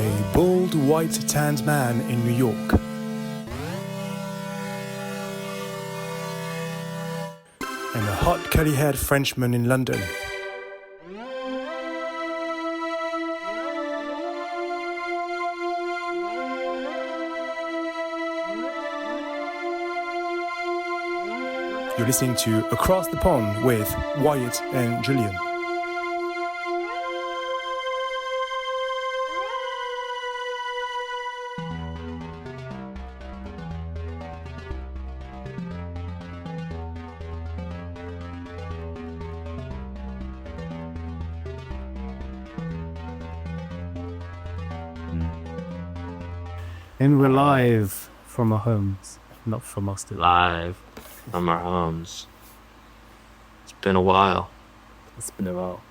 a bald, white-tanned man in New York. And a hot, curly-haired Frenchman in London. You're listening to Across the Pond with Wyatt and Julien. And we're live from our homes, not from Austin. Live from our homes. It's been a while. It's been a while.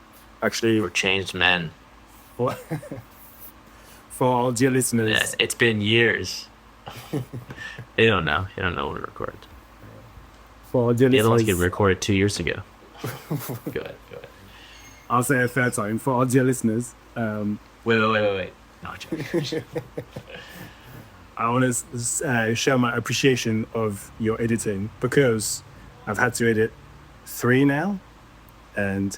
Actually, We're changed men. for our dear listeners, Yes, it's been years. They don't know. They don't know when we record. for our dear The other ones listeners, get recorded 2 years ago. Go ahead. I'll say a third time. For our dear listeners, Wait. No, I'm joking. I want to share my appreciation of your editing because I've had to edit 3 now. And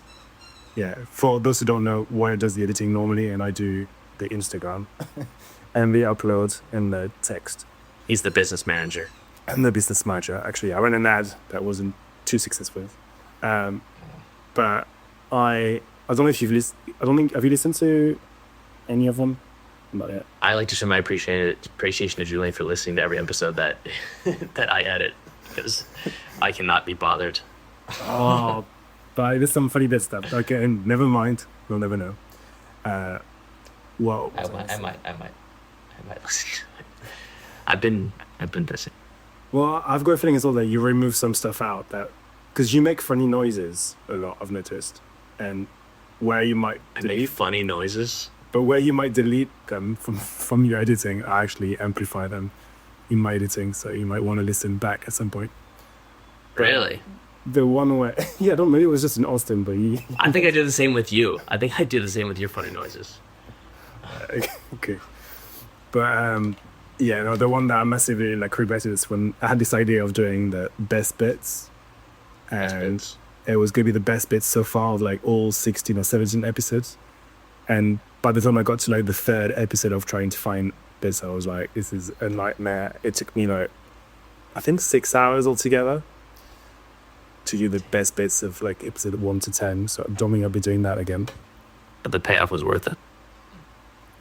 yeah, for those who don't know, Wyatt does the editing normally, and I do the Instagram and the upload and the text. He's the business manager. I'm the business manager. Actually, I ran an ad that wasn't too successful. But I don't know if you've listened. Have you listened to any of them? Not yet. I like to show my appreciation to Julien for listening to every episode that that I edit because I cannot be bothered. Oh, but there's some funny bits stuff. Okay, and never mind. We'll never know. Well, I might listen. I've been busy. Well, I've got a feeling as well that you remove some stuff out that because you make funny noises a lot. I've noticed, and where you might I make funny noises. But where you might delete them from your editing, I actually amplify them in my editing, so you might want to listen back at some point. Really? The one where, yeah, maybe it was just in Austin, but I think I do the same with you. I think I do the same with your funny noises. okay. But yeah, no, the one that I massively regretted is when I had this idea of doing the best bits, and it was going to be the best bits so far of all 16 or 17 episodes, and by the time I got to the 3rd episode of trying to find bits, I was like, this is a nightmare. It took me I think 6 hours altogether to do the best bits of episode 1 to 10. So I don't think I'll be doing that again. But the payoff was worth it.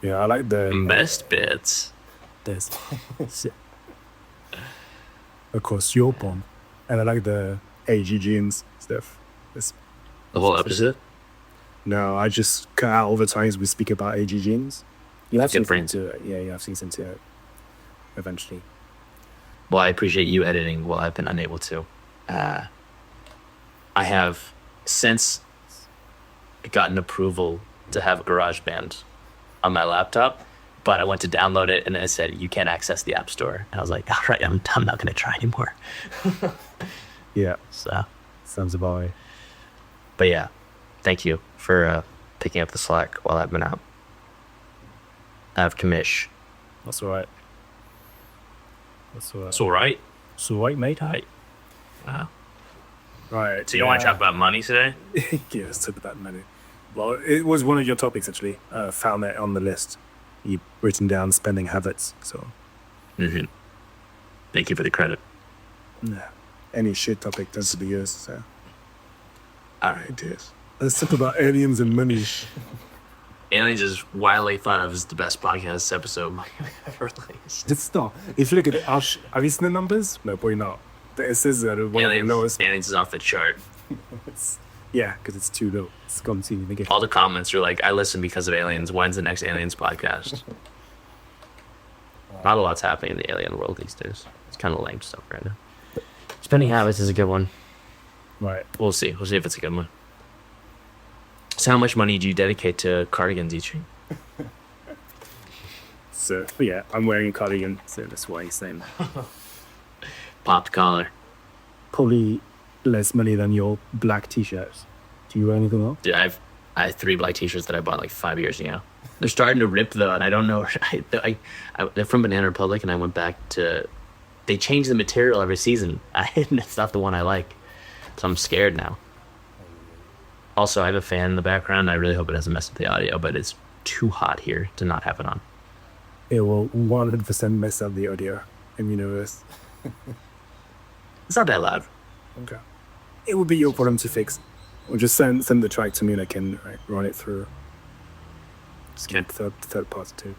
Yeah, I like the Best bits. this. Of course, your bomb. And I like the AG jeans stuff. The whole episode? No, I just cut out all the times we speak about AG jeans. You'll have to Good listen to it. Yeah, you have to listen to it eventually. Well, I appreciate you editing while I've been unable to. I have since gotten approval to have GarageBand on my laptop, but I went to download it and it said, you can't access the App Store. And I was like, all right, I'm not going to try anymore. Yeah, So, sounds about right. but yeah, thank you for picking up the slack while I've been out. I have commish. That's all right. That's all right. It's all right. It's all right, mate. Hi. Wow. Right. So you don't want to talk about money today? Yeah, let's talk about money. Well, it was one of your topics, actually. Found that on the list. You've written down spending habits, so... Mm-hmm. Thank you for the credit. Yeah. Any shit topic tends to be yours, so... Alright, yes. Let's talk about aliens and money. Aliens is widely thought of as the best podcast episode ever released. It's not. If you look at it, have you seen the numbers? No, probably not. It says that one of the lowest... Aliens is off the chart. Yeah, because it's too low. It's gone to the All the comments are like, I listen because of aliens. When's the next aliens podcast? Not a lot's happening in the alien world these days. It's kind of lame stuff right now. Spending habits is a good one. Right. We'll see. We'll see if it's a good one. So how much money do you dedicate to cardigans each week? So, but yeah, I'm wearing a cardigan, so that's why he's saying that. Popped collar. Probably less money than your black t-shirts. Do you wear anything else? Dude, I have 3 black t-shirts that I bought like 5 years ago. They're starting to rip though, and I don't know. They're from Banana Republic, and I went back to. They change the material every season. It's not the one I like, so I'm scared now. Also, I have a fan in the background. I really hope it doesn't mess up the audio, but it's too hot here to not have it on. It will 100% mess up the audio in universe. It's not that loud. Okay. It would be your problem to fix. Or just send the track to me and I can run it through. Just get third party too.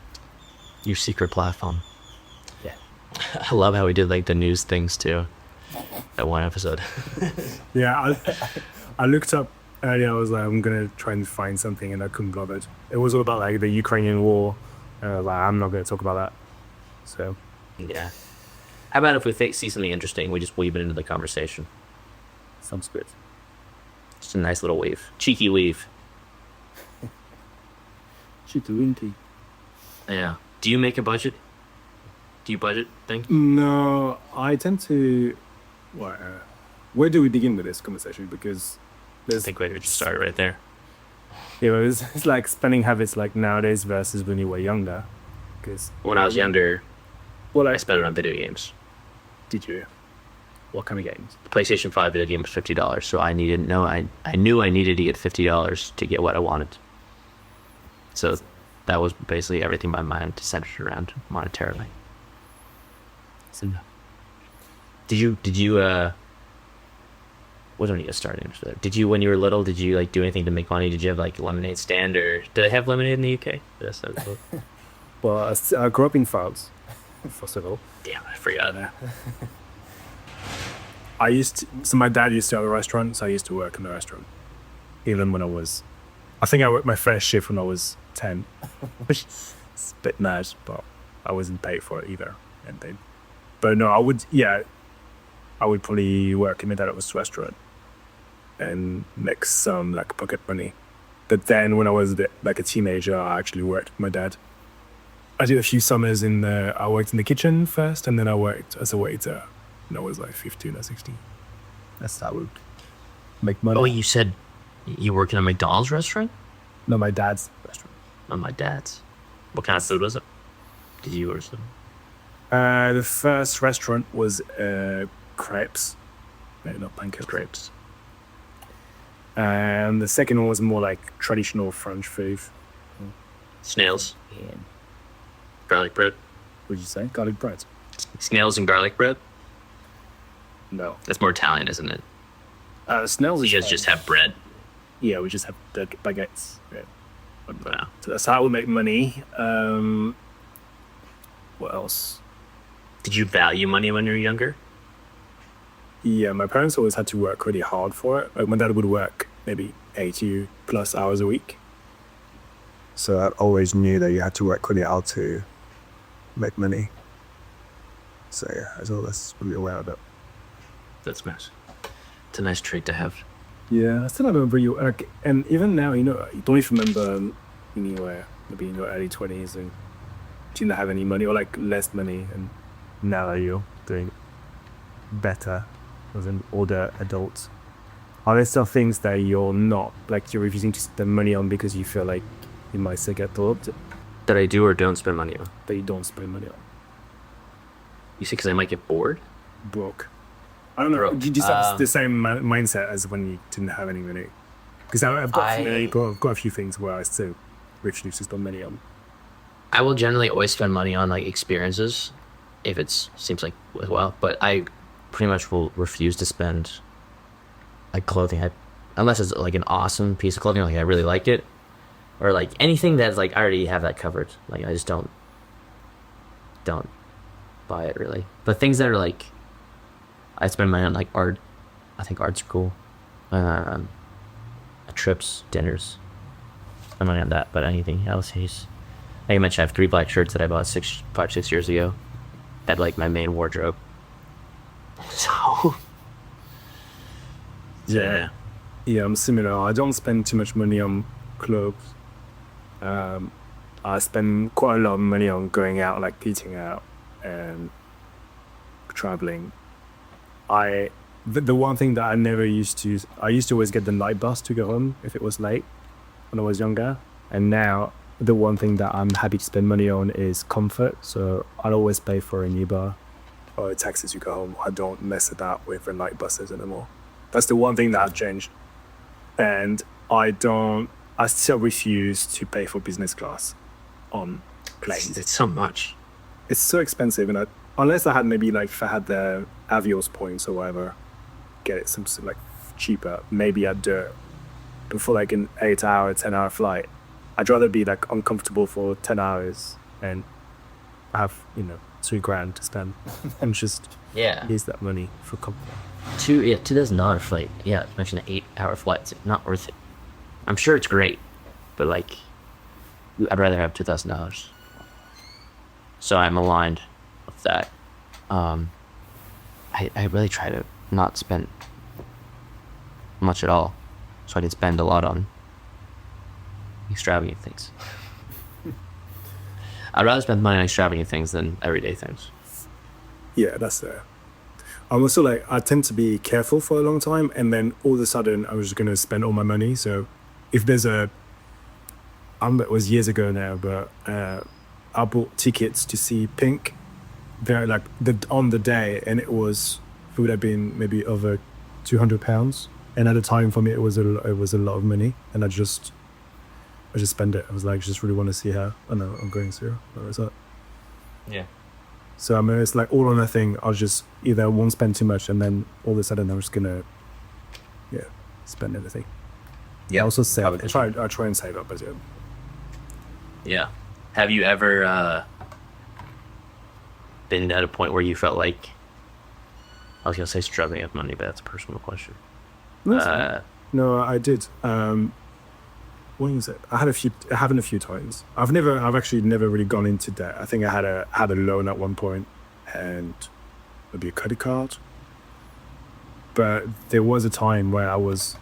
Your secret platform. Yeah. I love how we did like the news things too. That one episode. Yeah, I looked up earlier. I was like, I'm gonna try and find something, and I couldn't bother it. It was all about like the Ukrainian war. And I was like, I'm not gonna talk about that. So. Yeah. How about if we see something interesting, we just weave it into the conversation? Sounds good. Just a nice little weave. Cheeky weave. Cheeky winky. Yeah. Do you make a budget? Do you budget thing? No, I tend to. Well, where do we begin with this conversation? Because I think we just started right there. Yeah, it's like spending habits like nowadays versus when you were younger. Because when I was younger, well, I spent it on video games. Did you? What kind of games? The PlayStation 5 video game was $50, so I knew I needed to get $50 to get what I wanted. So that was basically everything my mind centered around monetarily. So, did you what don't need to start into that? Did you, when you were little, did you like do anything to make money? Did you have like a lemonade stand, or did they have lemonade in the UK? Well, I grew up in France, first of all. Damn, I forgot that. So my dad used to have a restaurant, so I used to work in the restaurant. Even when I think I worked my first shift when I was 10. Which is a bit mad, but I wasn't paid for it either. But no, I would probably work in my dad's restaurant and make some like pocket money. But then when I was like a teenager, I actually worked with my dad. I did a few summers I worked in the kitchen first, and then I worked as a waiter. And I was like 15 or 16. That's how I would make money. Oh, you said you worked in a McDonald's restaurant? No, my dad's restaurant. Oh, my dad's. What kind of food was it? Did you order some? The first restaurant was crepes. No, not pancakes. Crepes. And the second one was more like traditional French food. Snails. Yeah. Garlic bread. What did you say? Garlic bread? Snails and garlic bread? No. That's more Italian, isn't it? Snails is You guys just have bread. Yeah, we just have the baguettes. Yeah. Wow. So that's how we make money. What else? Did you value money when you were younger? Yeah, my parents always had to work really hard for it. Like my dad would work maybe 80 plus hours a week. So I always knew that you had to work really hard to make money. So yeah, I was always really aware of it. That's nice. It's a nice trait to have. Yeah, I still remember you. Like, and even now, you don't even remember when you were maybe in your early 20s and didn't have any money or like less money. And now that you're doing better as an older adult, are there still things that you're refusing to spend money on because you feel like you might still get robbed? That I do or don't spend money on? That you don't spend money on? You say because I might get bored? Broke. I don't know. Broke. Do you just have the same mindset as when you didn't have any money? Because I've got a few things where I still refuse to spend money on. I will generally always spend money on like experiences, if it seems like well. But I pretty much will refuse to spend like clothing, unless it's like an awesome piece of clothing, like I really like it, or like anything that's like I already have that covered. Like I just don't buy it really. But things that are like I spend money on, like art. I think art's cool. Trips, dinners. Spend money on that. But anything else, like I mentioned, I have 3 black shirts that I bought 5-6 years ago. That like my main wardrobe. So yeah, I'm similar. I don't spend too much money on clothes. I spend quite a lot of money on going out, like eating out and traveling. The one thing that I used to always get the night bus to go home if it was late. when I was younger, and now the one thing that I'm happy to spend money on is comfort. So I'll always pay for an Uber or a taxi to go home. I don't mess about with red light buses anymore. That's the one thing that I've changed. And I still refuse to pay for business class on planes. It's so much. It's so expensive, and unless I had maybe like if I had the Avios points or whatever, get it some like cheaper, maybe I'd do it. But for like an 8-hour, 10-hour flight, I'd rather be like uncomfortable for 10 hours and have, $2,000 to spend and just use that money for comfort. $2,000 flight. Yeah, mention an 8-hour flight. It's not worth it. I'm sure it's great, but like, I'd rather have $2,000. So I'm aligned with that. I really try to not spend much at all, so I did spend a lot on extravagant things. I'd rather spend money on extravagant things than everyday things. Yeah, that's there. I'm also like, I tend to be careful for a long time, and then all of a sudden I was just going to spend all my money. So if there's it was years ago now, but I bought tickets to see Pink there like on the day, and it would have been maybe over £200. And at the time for me, it was a lot of money, and I just spent it. I was like, just really want to see her. I know I'm going to. What was that? Yeah. So I mean, it's like all or nothing. I'll just either won't spend too much, and then all of a sudden I'm just gonna, spend everything. Yeah. I also save. I try and save up as well. Yeah. Have you ever been at a point where you felt like, I was gonna say struggling with money, but that's a personal question. No, I did. When was it? I happened a few times. I've actually never really gone into debt. I think I had a loan at one point, and maybe a credit card. But there was a time where I was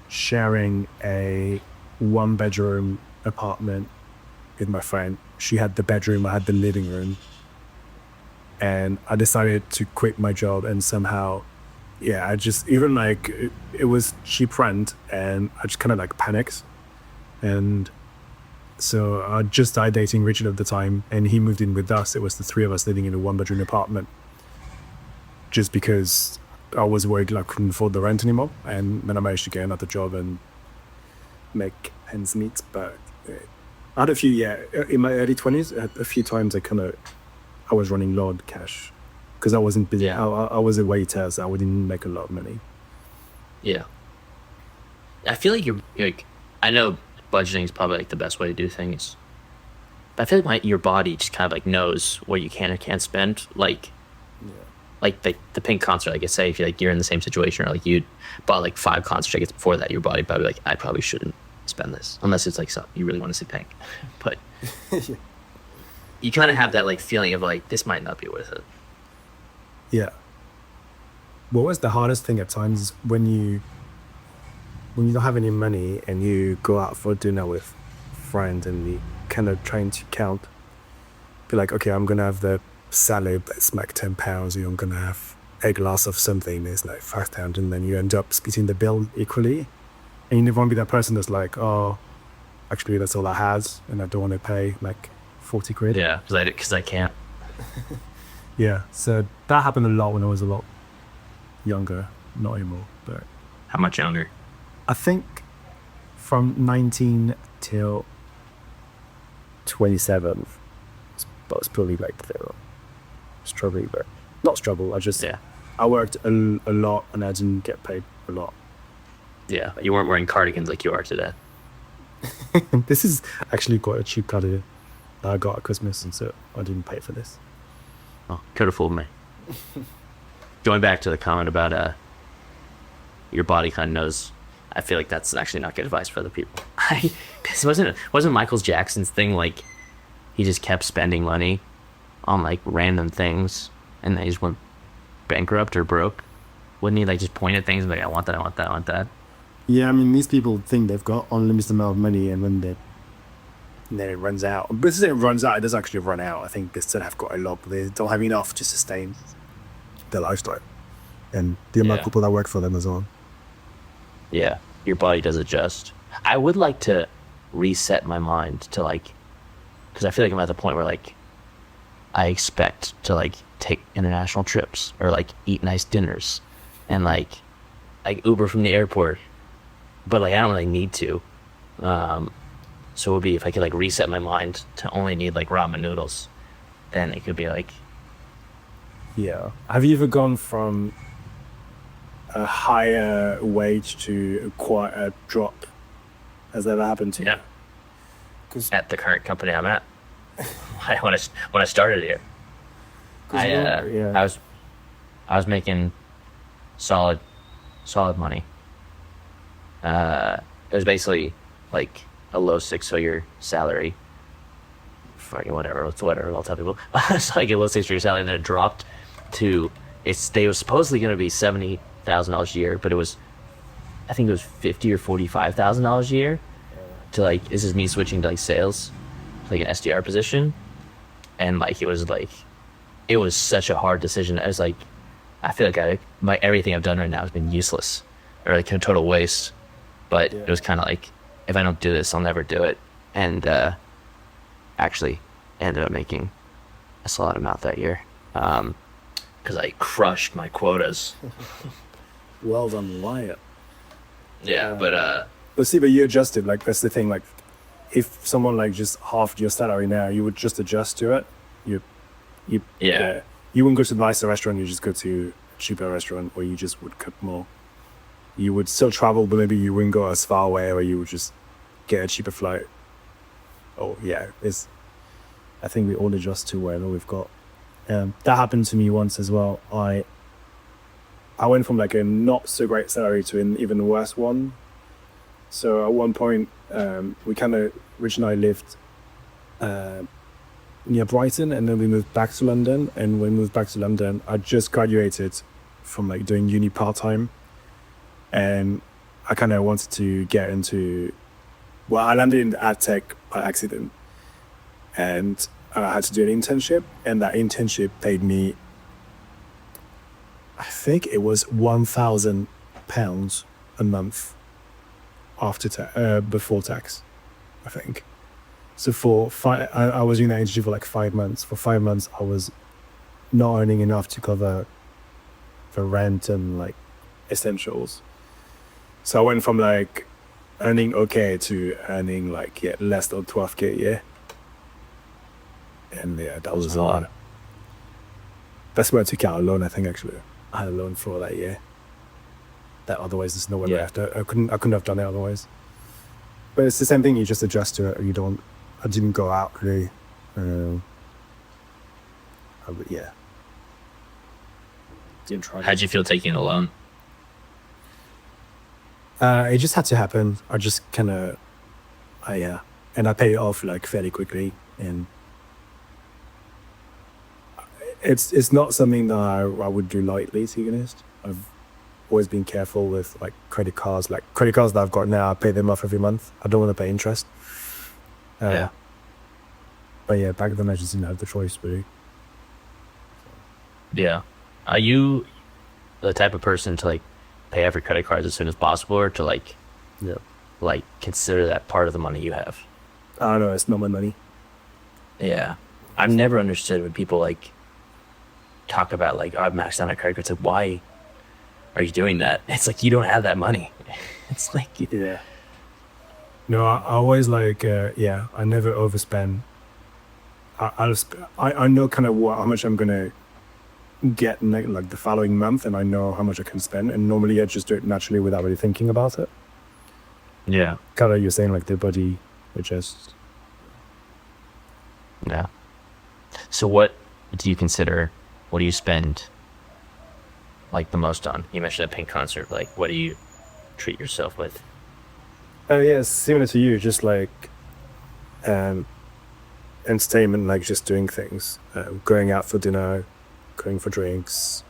sharing a 1-bedroom apartment with my friend. She had the bedroom, I had the living room, and I decided to quit my job, and somehow, I just even like it was cheap rent, and I just kind of like panicked. And so I just started dating Richard at the time, and he moved in with us. It was the three of us living in a 1-bedroom apartment, just because I was worried I couldn't afford the rent anymore. And then I managed to get another job and make ends meet. But I had a few, in my early 20s, a few times I was running low on cash because I wasn't busy. Yeah. I was a waiter, so I wouldn't make a lot of money. Yeah. I feel like you're like, I know budgeting is probably like the best way to do things, but I feel like your body just kind of like knows what you can or can't spend. Like the Pink concert, like I say, if you're in the same situation, or like you bought like 5 concert tickets before that, your body probably like, I probably shouldn't spend this unless it's like something you really want to see Pink. But you kind of have that like feeling of like, this might not be worth it. Yeah. What was the hardest thing at times is when you don't have any money and you go out for dinner with friends and you kind of trying to count, be like, okay, I'm gonna have the salad that's like £10, or I'm gonna have a glass of something that's like £5, and then you end up splitting the bill equally, and you never want to be that person that's like, oh, actually that's all I had and I don't want to pay like 40 quid. Yeah, because I can't. Yeah, so that happened a lot when I was a lot younger, not anymore, but How much younger? I think from 19 till 27, but it's probably like the struggle, but not struggle. I worked a lot and I didn't get paid a lot. Yeah, but you weren't wearing cardigans like you are today. This is actually quite a cheap cardigan that I got at Christmas, and so I didn't pay for this. Oh, could have fooled me. Going back to the comment about your body kind of knows. I feel like that's actually not good advice for other people. This wasn't Michael Jackson's thing, like he just kept spending money on like random things and then he just went bankrupt or broke? Wouldn't he like just point at things and be like, I want that, I want that, I want that? Yeah, I mean, these people think they've got unlimited amount of money, and when then it runs out. But since it runs out, it does actually run out. I think they still have got a lot, but they don't have enough to sustain their lifestyle and the amount of people that work for them as well. Yeah, your body does adjust. I would like to reset my mind to like, because I feel like I'm at the point where like I expect to like take international trips or like eat nice dinners and like Uber from the airport, but like I don't really need to. So it would be if I could like reset my mind to only need like ramen noodles, then it could be like, Yeah. Have you ever gone from a higher wage to quite a drop? Has that ever happened to you? yeah, 'Cause- at the current company I'm at. when I started here, 'cause yeah. I was making solid money. It was basically like a low six-figure salary. Fucking whatever, I'll tell people. It's like a low six-figure salary, and then it dropped to they was supposedly going to be $70,000 a year, but I think it was $50,000 or $45,000 a year. To like, this is me switching to like sales, like an SDR position, and like it was such a hard decision. I was like, I feel like everything I've done right now has been useless or like a total waste. But it was kind of like, if I don't do this, I'll never do it. And actually ended up making a solid amount that year because I crushed my quotas. Well done, Wyatt. Yeah, But see, but you adjusted. Like, that's the thing. Like, if someone like just halved your salary now, you would just adjust to it. Yeah. You wouldn't go to a nicer restaurant. You just go to a cheaper restaurant, or you just would cut more. You would still travel, but maybe you wouldn't go as far away, or you would just get a cheaper flight. Oh yeah, I think we all adjust to whatever we've got. That happened to me once as well. I went from like a not so great salary to an even worse one. So at one point, Rich and I lived near Brighton, and then we moved back to London. And when we moved back to London, I just graduated from like doing uni part-time. And I kind of wanted to get into, well, I landed in ad tech by accident. And I had to do an internship, and that internship paid me, I think it was £1,000 a month before tax, I think. So I was doing that internship for like 5 months. For 5 months, I was not earning enough to cover the rent and like essentials. So I went from like earning okay to earning like less than 12k a year. And yeah, that was a lot. That's where I took out a loan, I think. Actually, I had a loan for that year. That otherwise there's no way left. I couldn't have done it otherwise. But it's the same thing. You just adjust to it. I didn't go out really. Yeah. Didn't try. How'd you feel taking a loan? It just had to happen. I just kind of, and I paid it off like fairly quickly, and it's not something that I would do lightly, to be honest. I've always been careful with like credit cards. Like credit cards that I've got now, I pay them off every month. I don't want to pay interest. But yeah, back then I just didn't have the choice, really. Yeah. Are you the type of person to like pay off your credit cards as soon as possible, or to like consider that part of the money you have? I don't know. It's not my money. Yeah. I've never understood when people like talk about like, I've maxed out my credit cards. Like, why are you doing that? It's like, you don't have that money. It's like, Yeah. No, I always like, I never overspend. I know kind of how much I'm gonna get like the following month, and I know how much I can spend, and normally I just do it naturally without really thinking about it. yeah. Kind of, you're saying like the body adjusts. Yeah. So what do you spend like the most on? You mentioned a Pink concert. Like, what do you treat yourself with? Yeah, similar to you, just like entertainment, like just doing things, going out for dinner, going for drinks,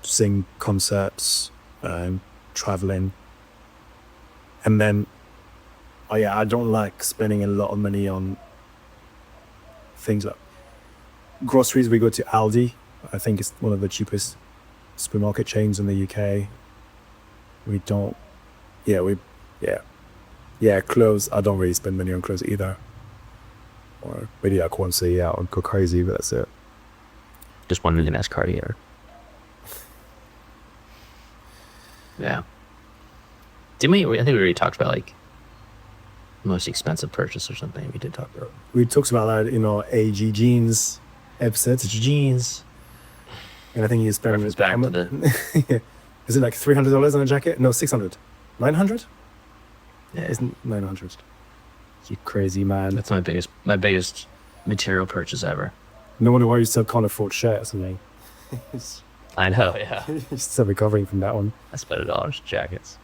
seeing concerts, traveling. And then, I don't like spending a lot of money on things like groceries. We go to Aldi. I think it's one of the cheapest supermarket chains in the UK. Yeah, clothes. I don't really spend money on clothes either. Or maybe like once a year I'll go crazy, but that's it. Just wanted an S Cartier. Yeah. Didn't we? I think we already talked about like most expensive purchase or something. We did talk about. We talked about that in our AG jeans episode. Jeans. And I think you spent Reference back to the. yeah. Is it like $300 on a jacket? No, 600. 900? Yeah, Isn't 900? You crazy man. that's my biggest material purchase ever. No wonder why you still can't afford shirts and like. I know, yeah. You're still recovering from that one. I spent $1 on jackets.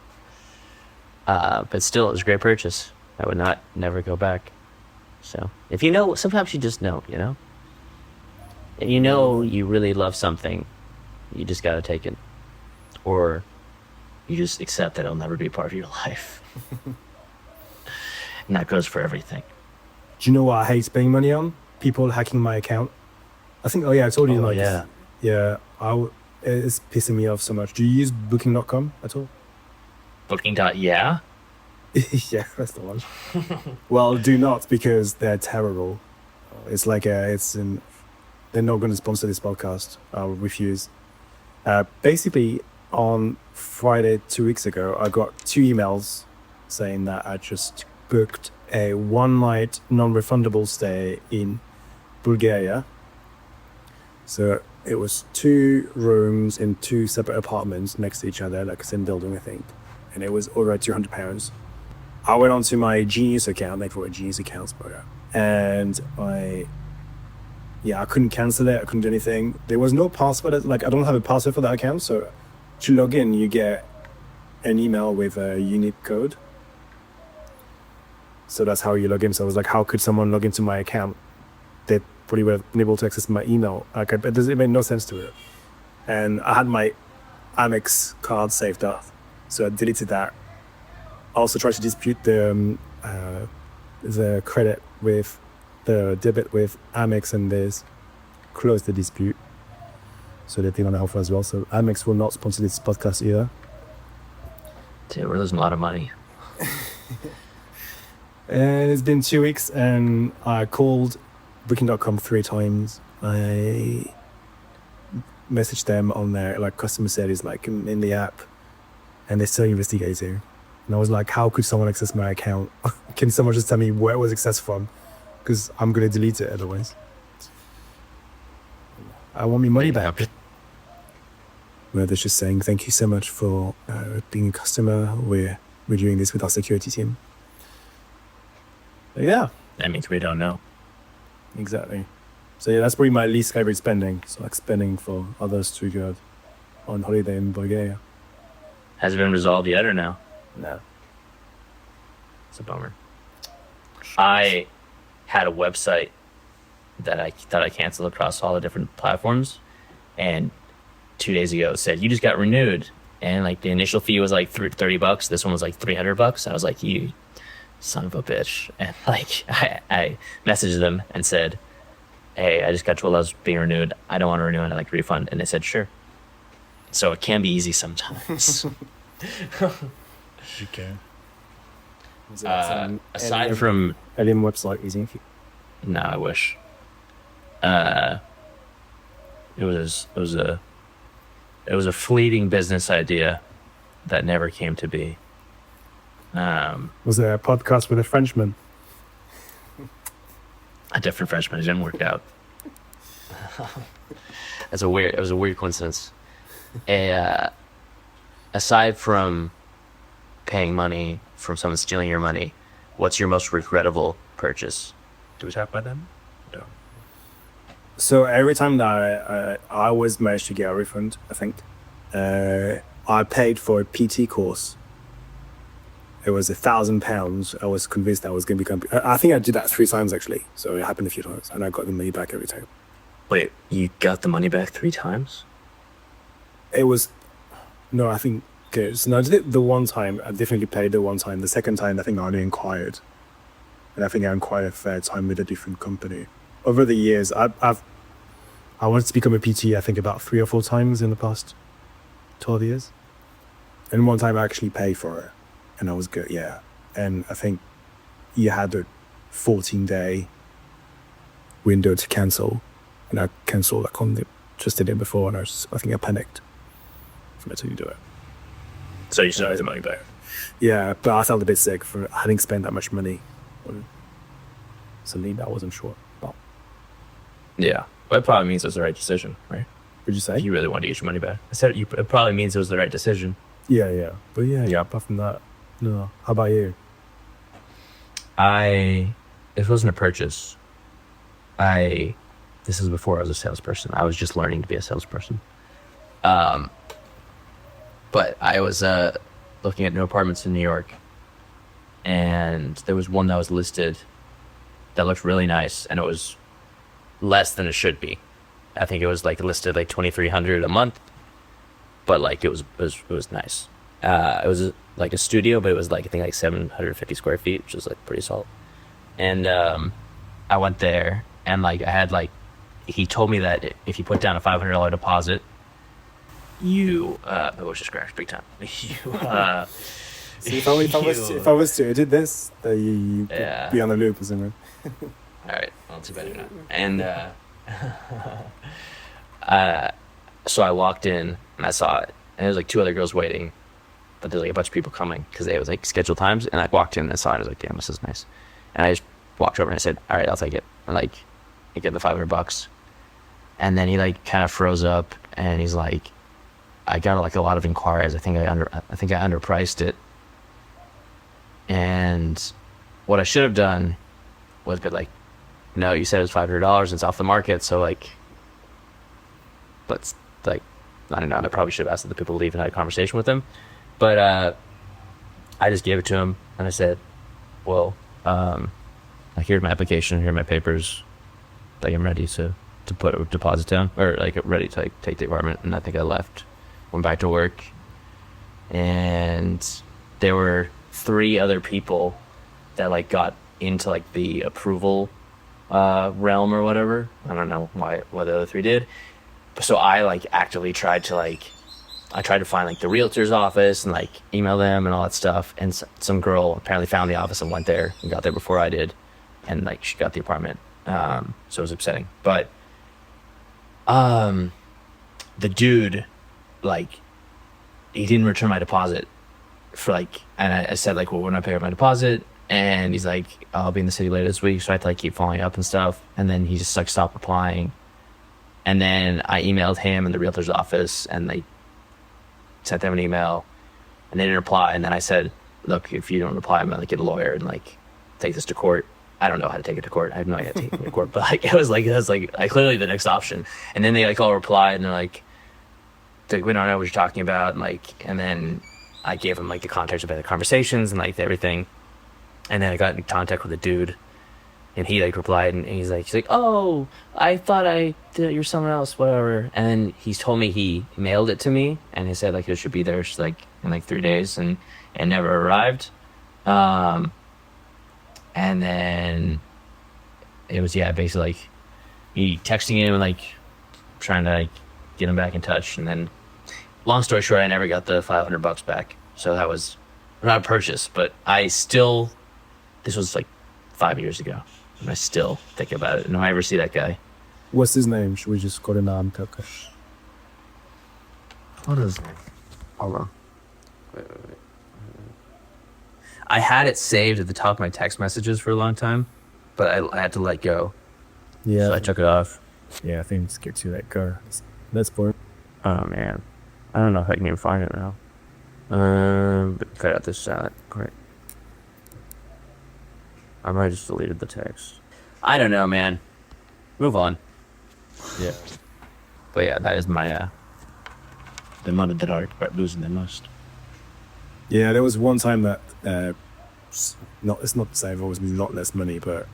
But still, it was a great purchase. I would never go back. So, if you know, sometimes you just know, you know? And you know you really love something, you just gotta take it. Or You just accept that it'll never be part of your life. And that goes for everything. Do you know what I hate spending money on? People hacking my account. I think, I told you, yeah. Yeah, it's pissing me off so much. Do you use booking.com at all? Yeah. Yeah, that's the one. Well, do not, because they're terrible. It's like they're not going to sponsor this podcast. I'll refuse. Basically, on Friday 2 weeks ago, I got 2 emails saying that I just booked a 1-night non-refundable stay in Bulgaria. So it was 2 rooms in 2 separate apartments next to each other, like the same building, I think. And it was over £200. I went onto my Genius account, they call it Genius accounts, and I couldn't cancel it. I couldn't do anything. There was no password. Like, I don't have a password for that account. So to log in, you get an email with a unique code. So that's how you log in. So I was like, how could someone log into my account? They probably would have been able to access my email. Like, it made no sense to it. And I had my Amex card saved up. So I deleted that. I also tried to dispute the credit with the debit with Amex, and there's closed the dispute. So they're taking on offer as well. So Amex will not sponsor this podcast either. Dude, we're losing a lot of money. And it's been 2 weeks, and I called Booking.com 3 times. I messaged them on their customer service, in the app, and they're still investigating. And I was like, how could someone access my account? Can someone just tell me where it was accessed from? Because I'm going to delete it otherwise. I want my money back. Well, they're just saying, thank you so much for being a customer. We're doing this with our security team. But yeah. That means we don't know. Exactly. So yeah, that's probably my least favorite spending. So spending for others to go on holiday in Bulgaria. Has it been resolved yet or no? No. It's a bummer. I had a website that I canceled across all the different platforms, and 2 days ago it said you just got renewed, and the initial fee was $30. This one was $300. I was like, you son of a bitch. And I messaged them and said, hey, I just got told I was being renewed. I don't want to renew and I'd like a refund. And they said, sure. So it can be easy sometimes. You can. Aside from Alien website easy. no, I wish. It was a fleeting business idea that never came to be. Was there a podcast with a Frenchman? A different Frenchman. It didn't work out. It was a weird coincidence. Aside from paying money from someone stealing your money, what's your most regrettable purchase? Do we talk about them? No. So every time that I always managed to get a refund, I think. I paid for a PT course. It was £1,000. I was convinced I was going to become. I think I did that 3 times actually. So it happened a few times, and I got the money back every time. Wait, you got the money back 3 times? It was, no, I think. Okay, so no, I did it the one time. I definitely paid the one time. The second time, I think I only inquired, and I think I inquired a third time with a different company. Over the years, I wanted to become a PT. I think about 3 or 4 times in the past 12 years, and one time I actually paid for it, and I was good. Yeah, and I think you had a 14-day window to cancel, and I cancelled like on the just did it before, and I think I panicked for me to do it. So you should have the money back. Yeah, but I felt a bit sick for having spent that much money on something that I wasn't sure about. Yeah. Well, it probably means it was the right decision, right? Would you say? If you really want to get your money back. I said it probably means it was the right decision. Yeah. But yeah. Apart from that, no. How about you? This wasn't a purchase. This is before I was a salesperson. I was just learning to be a salesperson. But I was looking at new apartments in New York, and there was one that was listed that looked really nice, and it was less than it should be. I think it was like listed like $2,300 a month, but like it was nice. It was like a studio, but it was like I think like 750 square feet, which is like pretty solid. And I went there, and like I had like, he told me that if you put down a $500 deposit, you it was just crashed big time. See, if I was to edit this, you could be on the loop or something. All right, well, too bad you're not. And so I walked in and I saw it, and there was like two other girls waiting, but there's like a bunch of people coming because they was like scheduled times. And I walked in and I saw it. I was like, damn, this is nice. And I just walked over and I said, all right, I'll take it. And like, I get the $500. And then he like kind of froze up, and he's like, I got like a lot of inquiries. I think I underpriced it. And what I should have done was be like, no, you said it was $500. It's off the market. So like, let's like, I don't know. I probably should have asked the people to leave and had a conversation with them. But I just gave it to him, and I said, well, here's my application, here are my papers. Like, I'm ready to put a deposit down, or like ready to like take the apartment. And I think I left, went back to work, and there were 3 other people that like got into like the approval realm or whatever. I don't know what the other 3 did. So I like actively tried to find like the realtor's office and like email them and all that stuff. And some girl apparently found the office and went there and got there before I did, and like she got the apartment. So it was upsetting. But the dude, like, he didn't return my deposit for like, and I said like, well, when I pay my deposit, and he's like, I'll be in the city later this week, so I had to like keep following up and stuff. And then he just like stopped replying, and then I emailed him and the realtor's office, and they sent them an email, and they didn't reply. And then I said, look, if you don't reply, I'm gonna like get a lawyer and like take this to court. I don't know how to take it to court. I have no idea how to take it to court, but like it was like clearly the next option. And then they like all replied, and they're like, we don't know what you're talking about, and like, and then I gave them like the context about the conversations and like everything. And then I got in contact with the dude, and he like replied, and he's like, oh, I thought you're someone else, whatever. And then he told me he mailed it to me, and he said like it should be there like in like 3 days, and it never arrived. And then it was basically like me texting him and like trying to like get him back in touch. And then long story short, I never got the $500 back. So that was not a purchase, but this was like 5 years ago, and I still think about it. And if I ever see that guy. What's his name? Should we just call him Coco? What is it? Hold on. Wait. I had it saved at the top of my text messages for a long time, but I had to let go. Yeah. So I took it off. Yeah, I think it's good to let go. That's boring. Oh man, I don't know if I can even find it now. Cut out this silent. Great. I might have just deleted the text. I don't know, man. Move on. Yeah. But yeah, that is my the money that I regret losing the most. Yeah, there was one time that it's not to say I've always been a lot less money, but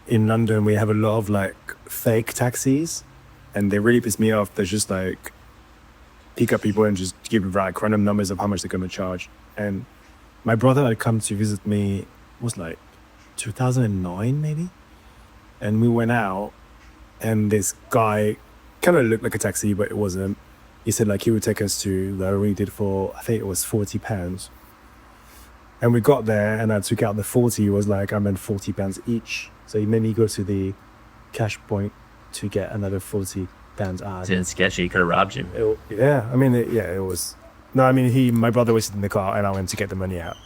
in London we have a lot of like fake taxis, and they really piss me off. They just like pick up people and just give them like random numbers of how much they're going to charge. And my brother had come to visit me, it was like 2009 maybe, and we went out, and this guy kind of looked like a taxi, but it wasn't. He said like he would take us to the we did for, I think it was £40, And we got there, and I took out the 40. It was like I meant £40 each. So he made me go to the cash point to get another £40 out. It's sketchy. He could have robbed you. Yeah, I mean, it was. No, I mean, my brother was in the car, and I went to get the money out.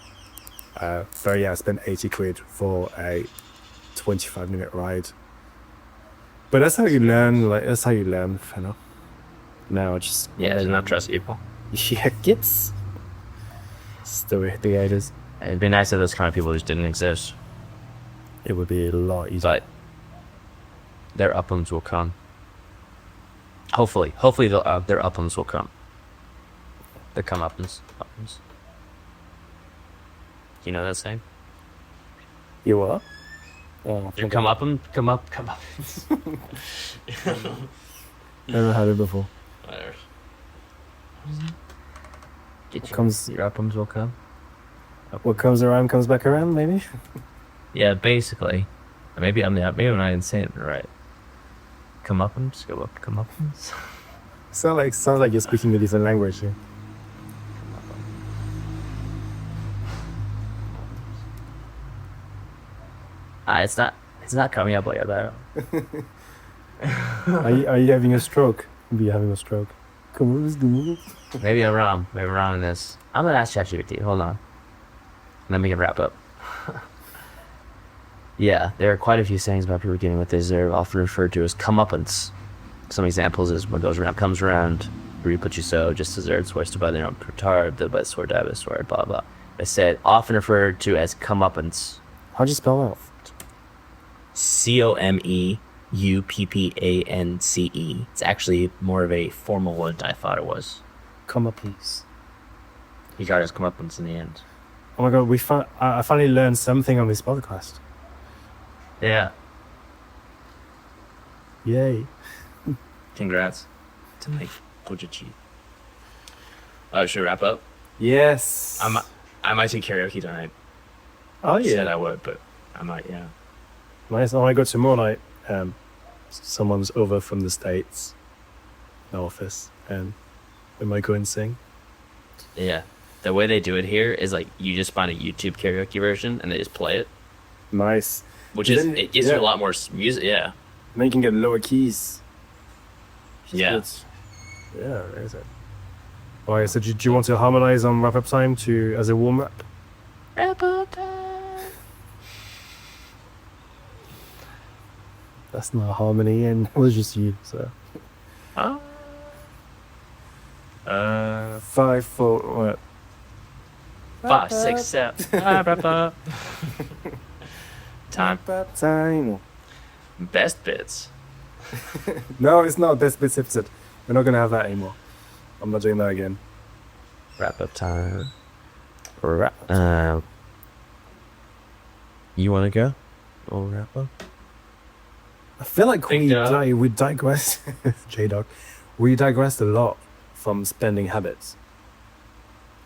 So yeah, I spent 80 quid for a 25-minute ride. But that's how you learn. Like that's how you learn, you know. Now I just There's not trust people. yeah, gets. It's the way it is. It'd be nice if those kind of people just didn't exist. It would be a lot easier. But their uplands will come. Hopefully, their uplands will come. Their come-uplands. You know that saying? You what? Oh, Your come-uplands. never heard it before. Whatever. Your uplands will come. What comes around comes back around, maybe. Yeah, basically. Maybe I'm not even saying it right. Come-uplands, go up, come-uplands. Sounds like you're speaking a different language here. It's not coming up like that. Are you having a stroke? Maybe you're having a stroke. Come on, let's do it. Maybe I'm wrong. Maybe I'm wrong in this. I'm gonna ask ChatGPT. Hold on. Let me wrap up. Yeah, there are quite a few sayings about people dealing with this. They're often referred to as comeuppance. Some examples is what goes around comes around. Reap what you sow, just deserves, wasted by their own petard, the by the sword, die by the sword, blah blah. I said often referred to as comeuppance. How'd you spell that? COMEUPPANCE. It's actually more of a formal word than I thought it was. Come up, please. He got his comeuppance in the end. Oh my god, I finally learned something on this podcast. Yeah. Yay. Congrats to Mike Ojichi. Oh, should we wrap up? Yes. I might do karaoke tonight. Oh I yeah. said I would, but I might, yeah. Nice. Oh, I got tomorrow night. Someone's over from the States, the office, and we might go and sing. Yeah. The way they do it here is like you just find a YouTube karaoke version and they just play it, Nice. which is it gives you a lot more music. Yeah. Then you can get lower keys. Yeah. Yeah, there is it. Alright, so do you want to harmonize on wrap up time as a warm up? Wrap up time. That's not a harmony, and it was just you. So 5, 4, what? 5, 6, 7. Wrap up. Time. Time. Best bits. No, it's not best bits episode. We're not gonna have that anymore. I'm not doing that again. Wrap up time. You want to go? Or wrap up? I feel like we Think, digress. J-Dog. We digressed a lot from spending habits.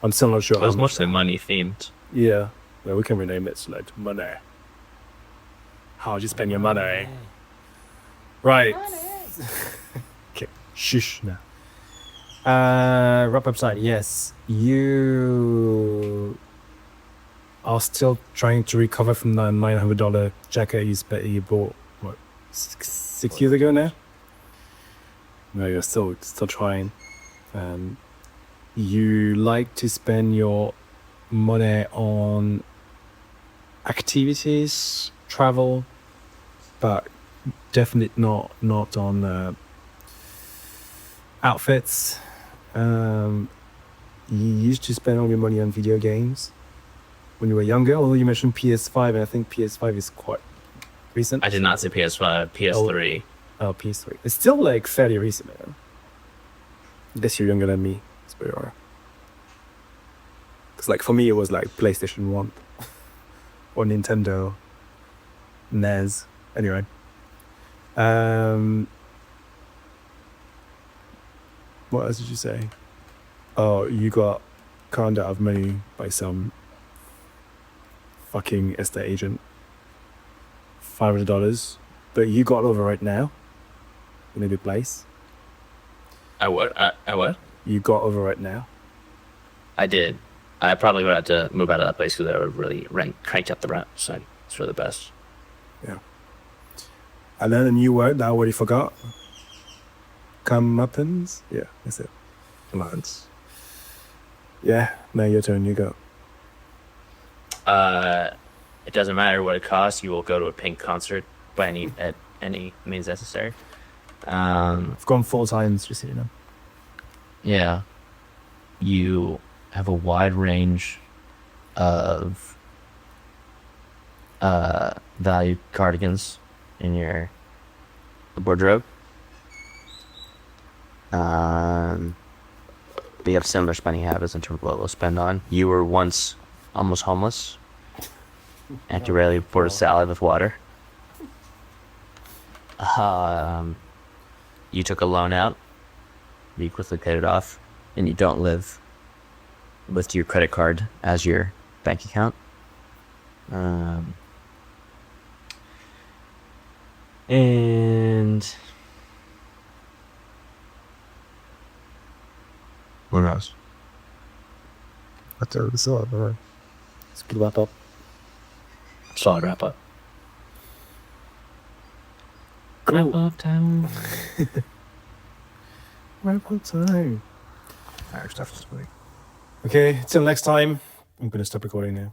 I'm still not sure. It was how much. mostly money themed. Yeah. Well, we can rename it to like money. How do you spend your money? Right. Okay. Shush now. Wrap up side. Yes. You are still trying to recover from the $900 jacket you bought, what, 6 years ago now? No, you're still trying. You like to spend your money on activities, travel, but definitely not on outfits. You used to spend all your money on video games when you were younger, although you mentioned PS5, and I think PS5 is quite recent. I did not say PS5, PS3. Oh, PS3. It's still like fairly recent, man. I guess you're younger than me. That's where you are. Because like for me, it was like PlayStation 1 or Nintendo, NES. Anyway. What else did you say? Oh, you got conned out of money by some fucking estate agent. $500. But you got over it now. In a good place. I what? You got over it now. I did. I probably would have to move out of that place because I would really cranked up the rent. So it's for the best. Yeah. And then a new word that I already forgot. Comeuppance? Yeah, that's it. Months. Yeah, now your turn, you go. It doesn't matter what it costs. You will go to a Pink concert by any means necessary. I've gone 4 times, just so you know. Yeah. You have a wide range of value cardigans in your wardrobe. But you have similar spending habits in terms of what we'll spend on. You were once almost homeless and could rarely afford a salad with water. You took a loan out, you quickly paid it off, and you don't live with your credit card as your bank account. And What else? That's all. Alright. it's a good wrap up. Solid wrap up. Wrap up time. Wrap up time. Irish stuff is funny. Okay, till next time. I'm going to stop recording now.